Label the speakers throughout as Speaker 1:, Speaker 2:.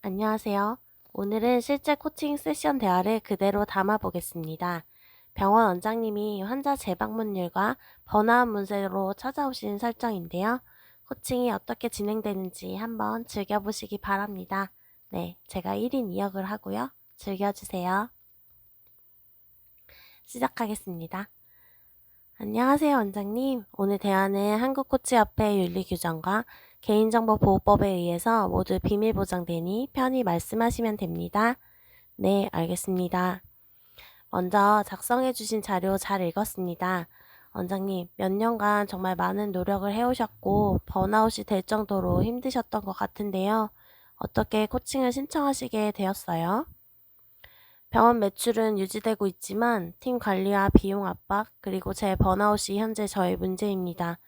Speaker 1: 안녕하세요. 오늘은 실제 코칭 세션 대화를 그대로 담아 보겠습니다. 병원 원장님이 환자 재방문율과 번아웃 문제로 찾아오신 설정인데요. 코칭이 어떻게 진행되는지 한번 즐겨보시기 바랍니다. 네, 제가 1인 2역을 하고요. 즐겨주세요. 시작하겠습니다. 안녕하세요, 원장님. 오늘 대화는 한국코치협회 윤리규정과 개인정보보호법에 의해서 모두 비밀 보장되니 편히 말씀하시면 됩니다. 네, 알겠습니다. 먼저 작성해주신 자료 잘 읽었습니다. 원장님, 몇 년간 정말 많은 노력을 해오셨고, 번아웃이 될 정도로 힘드셨던 것 같은데요. 어떻게 코칭을 신청하시게 되었어요? 병원 매출은 유지되고 있지만 팀 관리와 비용 압박, 그리고 제 번아웃이 현재 저의 문제입니다.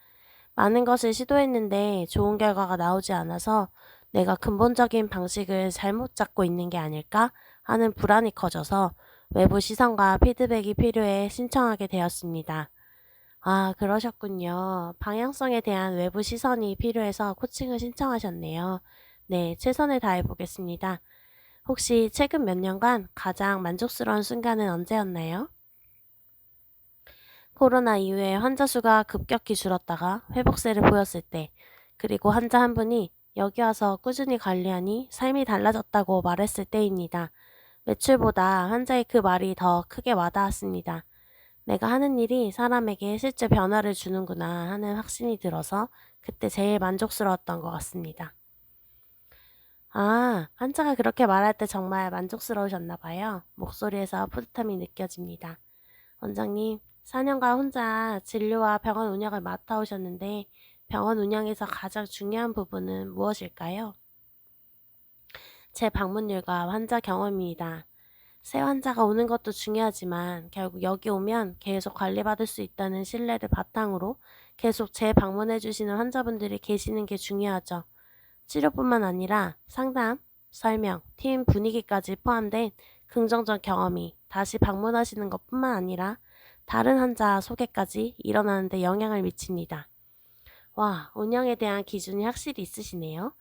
Speaker 1: 많은 것을 시도했는데 좋은 결과가 나오지 않아서 내가 근본적인 방식을 잘못 잡고 있는 게 아닐까 하는 불안이 커져서 외부 시선과 피드백이 필요해 신청하게 되었습니다. 아, 그러셨군요. 방향성에 대한 외부 시선이 필요해서 코칭을 신청하셨네요. 네, 최선을 다해 보겠습니다. 혹시 최근 몇 년간 가장 만족스러운 순간은 언제였나요? 코로나 이후에 환자 수가 급격히 줄었다가 회복세를 보였을 때, 그리고 환자 한 분이 여기 와서 꾸준히 관리하니 삶이 달라졌다고 말했을 때입니다. 매출보다 환자의 그 말이 더 크게 와닿았습니다. 내가 하는 일이 사람에게 실제 변화를 주는구나 하는 확신이 들어서 그때 제일 만족스러웠던 것 같습니다. 아, 환자가 그렇게 말할 때 정말 만족스러우셨나 봐요. 목소리에서 뿌듯함이 느껴집니다. 원장님, 4년간 혼자 진료와 병원 운영을 맡아오셨는데 병원 운영에서 가장 중요한 부분은 무엇일까요? 제 방문율과 환자 경험입니다. 새 환자가 오는 것도 중요하지만 결국 여기 오면 계속 관리받을 수 있다는 신뢰를 바탕으로 계속 재방문해 주시는 환자분들이 계시는 게 중요하죠. 치료뿐만 아니라 상담, 설명, 팀 분위기까지 포함된 긍정적 경험이 다시 방문하시는 것뿐만 아니라 다른 환자 소개까지 일어나는데 영향을 미칩니다. 와, 운영에 대한 기준이 확실히 있으시네요.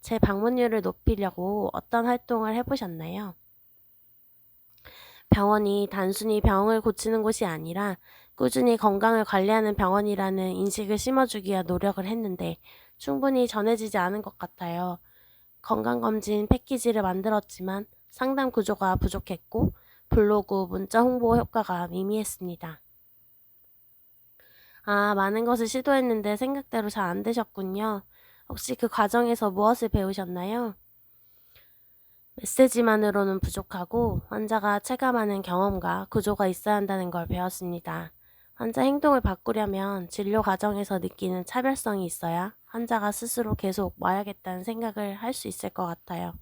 Speaker 1: 제 방문율을 높이려고 어떤 활동을 해보셨나요? 병원이 단순히 병을 고치는 곳이 아니라 꾸준히 건강을 관리하는 병원이라는 인식을 심어주기 위한 노력을 했는데 충분히 전해지지 않은 것 같아요. 건강검진 패키지를 만들었지만 상담 구조가 부족했고 블로그, 문자 홍보 효과가 미미했습니다. 아, 많은 것을 시도했는데 생각대로 잘 안 되셨군요. 혹시 그 과정에서 무엇을 배우셨나요? 메시지만으로는 부족하고 환자가 체감하는 경험과 구조가 있어야 한다는 걸 배웠습니다. 환자 행동을 바꾸려면 진료 과정에서 느끼는 차별성이 있어야 환자가 스스로 계속 와야겠다는 생각을 할 수 있을 것 같아요.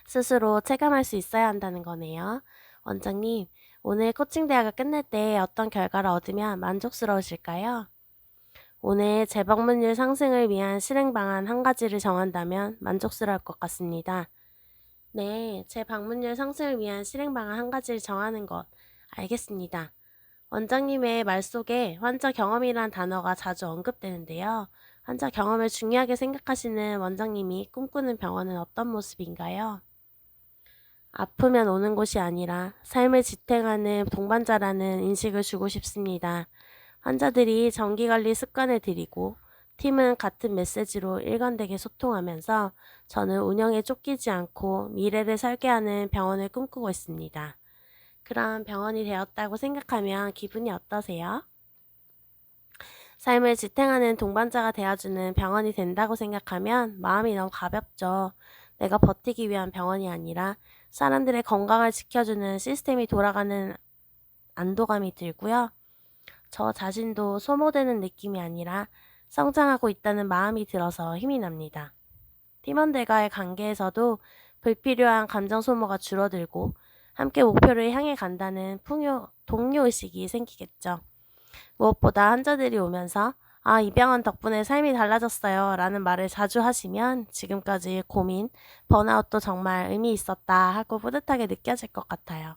Speaker 1: 스스로 체감할 수 있어야 한다는 거네요. 원장님, 오늘 코칭 대화가 끝날 때 어떤 결과를 얻으면 만족스러우실까요? 오늘 재방문율 상승을 위한 실행 방안 한 가지를 정한다면 만족스러울 것 같습니다. 네, 재방문율 상승을 위한 실행 방안 한 가지를 정하는 것. 알겠습니다. 원장님의 말 속에 환자 경험이란 단어가 자주 언급되는데요. 환자 경험을 중요하게 생각하시는 원장님이 꿈꾸는 병원은 어떤 모습인가요? 아프면 오는 곳이 아니라 삶을 지탱하는 동반자라는 인식을 주고 싶습니다. 환자들이 정기관리 습관을 들이고 팀은 같은 메시지로 일관되게 소통하면서 저는 운영에 쫓기지 않고 미래를 설계하는 병원을 꿈꾸고 있습니다. 그런 병원이 되었다고 생각하면 기분이 어떠세요? 삶을 지탱하는 동반자가 되어주는 병원이 된다고 생각하면 마음이 너무 가볍죠. 내가 버티기 위한 병원이 아니라 사람들의 건강을 지켜주는 시스템이 돌아가는 안도감이 들고요. 저 자신도 소모되는 느낌이 아니라 성장하고 있다는 마음이 들어서 힘이 납니다. 팀원들과의 관계에서도 불필요한 감정 소모가 줄어들고 함께 목표를 향해 간다는 동료의식이 생기겠죠. 무엇보다 환자들이 오면서 아, 이 병원 덕분에 삶이 달라졌어요 라는 말을 자주 하시면 지금까지 고민, 번아웃도 정말 의미 있었다 하고 뿌듯하게 느껴질 것 같아요.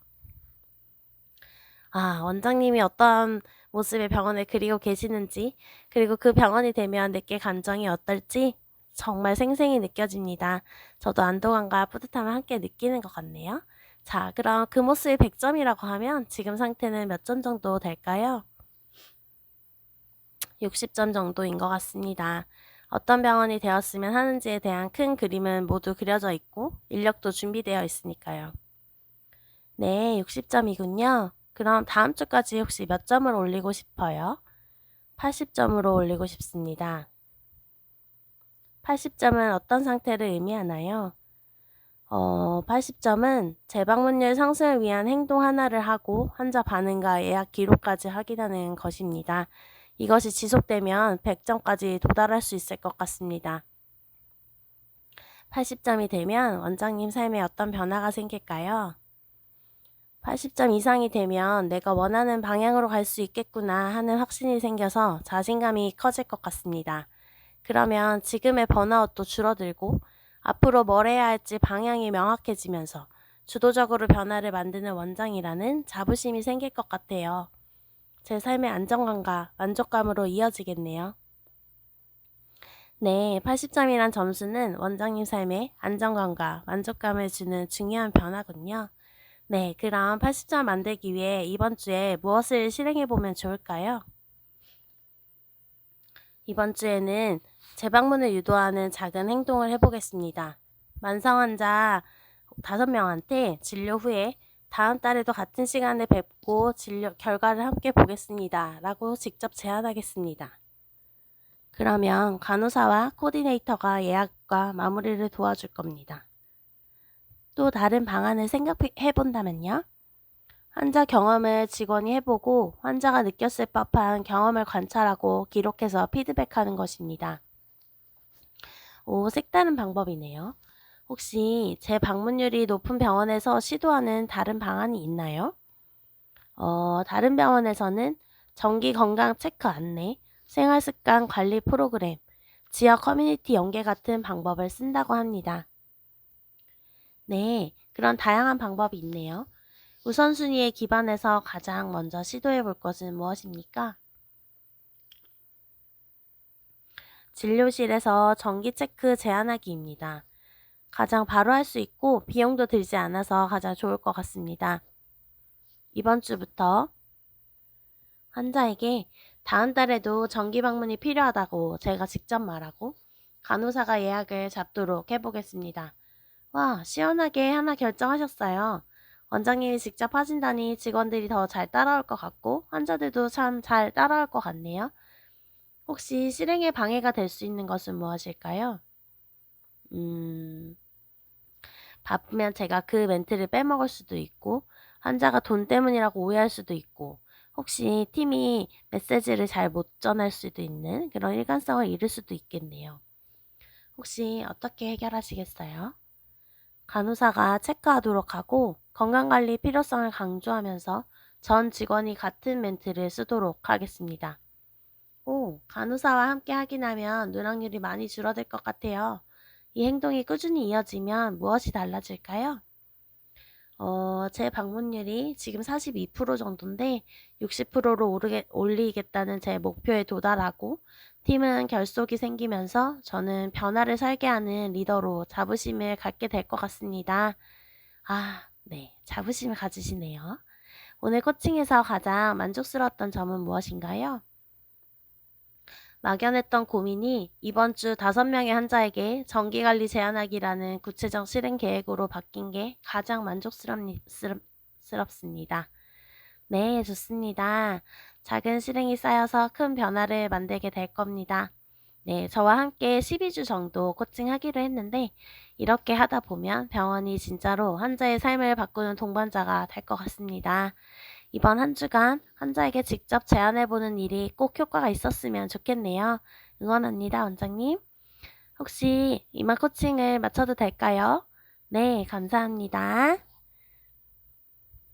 Speaker 1: 아, 원장님이 어떤 모습의 병원을 그리고 계시는지, 그리고 그 병원이 되면 내게 감정이 어떨지 정말 생생히 느껴집니다. 저도 안도감과 뿌듯함을 함께 느끼는 것 같네요. 자, 그럼 그 모습이 100점이라고 하면 지금 상태는 몇 점 정도 될까요? 60점 정도인 것 같습니다. 어떤 병원이 되었으면 하는지에 대한 큰 그림은 모두 그려져 있고 인력도 준비되어 있으니까요. 네, 60점이군요. 그럼 다음 주까지 혹시 몇 점을 올리고 싶어요? 80점으로 올리고 싶습니다. 80점은 어떤 상태를 의미하나요? 80점은 재방문율 상승을 위한 행동 하나를 하고 환자 반응과 예약 기록까지 확인하는 것입니다. 이것이 지속되면 100점까지 도달할 수 있을 것 같습니다. 80점이 되면 원장님 삶에 어떤 변화가 생길까요? 80점 이상이 되면 내가 원하는 방향으로 갈 수 있겠구나 하는 확신이 생겨서 자신감이 커질 것 같습니다. 그러면 지금의 번아웃도 줄어들고 앞으로 뭘 해야 할지 방향이 명확해지면서 주도적으로 변화를 만드는 원장이라는 자부심이 생길 것 같아요. 제 삶의 안정감과 만족감으로 이어지겠네요. 네, 80점이란 점수는 원장님 삶에 안정감과 만족감을 주는 중요한 변화군요. 네, 그럼 80점 만들기 위해 이번 주에 무엇을 실행해 보면 좋을까요? 이번 주에는 재방문을 유도하는 작은 행동을 해보겠습니다. 만성 환자 5명한테 진료 후에 다음 달에도 같은 시간에 뵙고 진료 결과를 함께 보겠습니다. 라고 직접 제안하겠습니다. 그러면 간호사와 코디네이터가 예약과 마무리를 도와줄 겁니다. 또 다른 방안을 생각해 본다면요? 환자 경험을 직원이 해보고 환자가 느꼈을 법한 경험을 관찰하고 기록해서 피드백하는 것입니다. 오, 색다른 방법이네요. 혹시 재방문율이 높은 병원에서 시도하는 다른 방안이 있나요? 다른 병원에서는 정기 건강 체크 안내, 생활습관 관리 프로그램, 지역 커뮤니티 연계 같은 방법을 쓴다고 합니다. 네, 그런 다양한 방법이 있네요. 우선순위에 기반해서 가장 먼저 시도해 볼 것은 무엇입니까? 진료실에서 정기 체크 제한하기입니다. 가장 바로 할 수 있고 비용도 들지 않아서 가장 좋을 것 같습니다. 이번 주부터 환자에게 다음 달에도 정기 방문이 필요하다고 제가 직접 말하고 간호사가 예약을 잡도록 해보겠습니다. 와, 시원하게 하나 결정하셨어요. 원장님이 직접 하신다니 직원들이 더 잘 따라올 것 같고 환자들도 참 잘 따라올 것 같네요. 혹시 실행에 방해가 될 수 있는 것은 무엇일까요? 바쁘면 제가 그 멘트를 빼먹을 수도 있고 환자가 돈 때문이라고 오해할 수도 있고 혹시 팀이 메시지를 잘 못 전할 수도 있는 그런 일관성을 잃을 수도 있겠네요. 혹시 어떻게 해결하시겠어요? 간호사가 체크하도록 하고 건강관리 필요성을 강조하면서 전 직원이 같은 멘트를 쓰도록 하겠습니다. 오, 간호사와 함께 확인하면 누락률이 많이 줄어들 것 같아요. 이 행동이 꾸준히 이어지면 무엇이 달라질까요? 제 방문율이 지금 42% 정도인데 60%로 올리겠다는 제 목표에 도달하고 팀은 결속이 생기면서 저는 변화를 설계하는 리더로 자부심을 갖게 될 것 같습니다. 아, 네. 자부심을 가지시네요. 오늘 코칭에서 가장 만족스러웠던 점은 무엇인가요? 막연했던 고민이 이번 주 5명의 환자에게 정기관리 제한하기라는 구체적 실행 계획으로 바뀐 게 가장 만족스럽습니다. 네, 좋습니다. 작은 실행이 쌓여서 큰 변화를 만들게 될 겁니다. 네, 저와 함께 12주 정도 코칭하기로 했는데 이렇게 하다 보면 병원이 진짜로 환자의 삶을 바꾸는 동반자가 될 것 같습니다. 이번 한 주간 환자에게 직접 제안해보는 일이 꼭 효과가 있었으면 좋겠네요. 응원합니다, 원장님. 혹시 이만 코칭을 마쳐도 될까요? 네, 감사합니다.